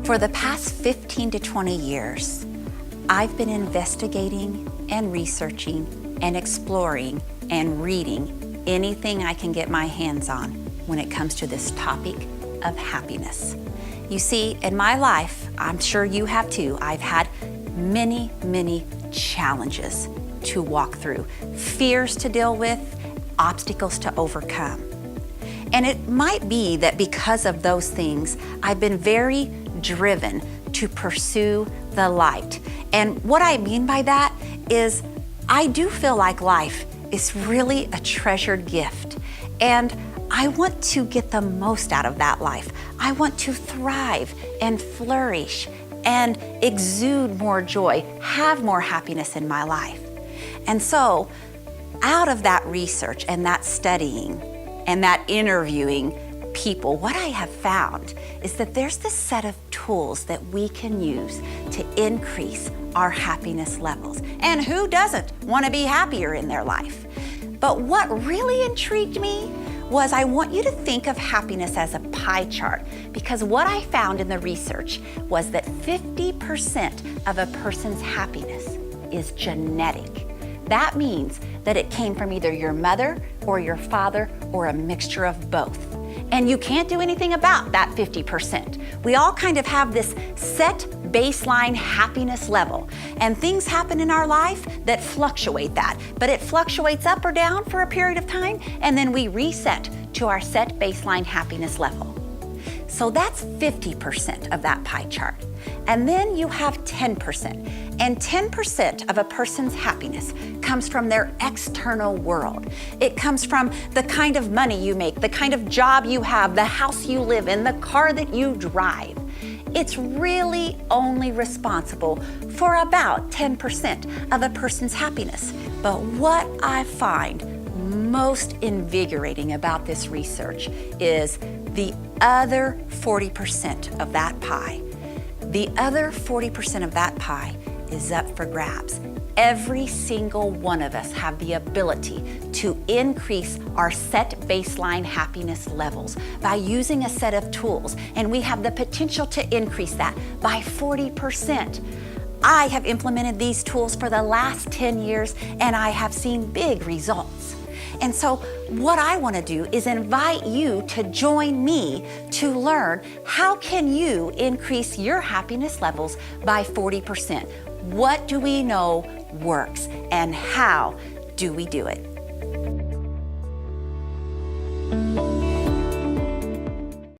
For the past 15 to 20 years, I've been investigating and researching and exploring and reading anything I can get my hands on when it comes to this topic of happiness. You see, in my life, I'm sure you have too, I've had many, many challenges to walk through, fears to deal with, obstacles to overcome. And it might be that because of those things, I've been very driven to pursue the light. And what I mean by that is I do feel like life is really a treasured gift. And I want to get the most out of that life. I want to thrive and flourish and exude more joy, have more happiness in my life. And so, out of that research and that studying and that interviewing people, what I have found is that there's this set of tools that we can use to increase our happiness levels. And who doesn't want to be happier in their life? But what really intrigued me was I want you to think of happiness as a pie chart, because what I found in the research was that 50% of a person's happiness is genetic. That means that it came from either your mother or your father or a mixture of both. And you can't do anything about that 50%. We all kind of have this set baseline happiness level, and things happen in our life that fluctuate that, but it fluctuates up or down for a period of time, and then we reset to our set baseline happiness level. So that's 50% of that pie chart. And then you have 10%. And 10% of a person's happiness comes from their external world. It comes from the kind of money you make, the kind of job you have, the house you live in, the car that you drive. It's really only responsible for about 10% of a person's happiness. But what I find most invigorating about this research is the other 40% of that pie. The other 40% of that pie is up for grabs. Every single one of us have the ability to increase our set baseline happiness levels by using a set of tools, and we have the potential to increase that by 40%. I have implemented these tools for the last 10 years, and I have seen big results. And so what I want to do is invite you to join me to learn how can you increase your happiness levels by 40%. What do we know works, and how do we do it?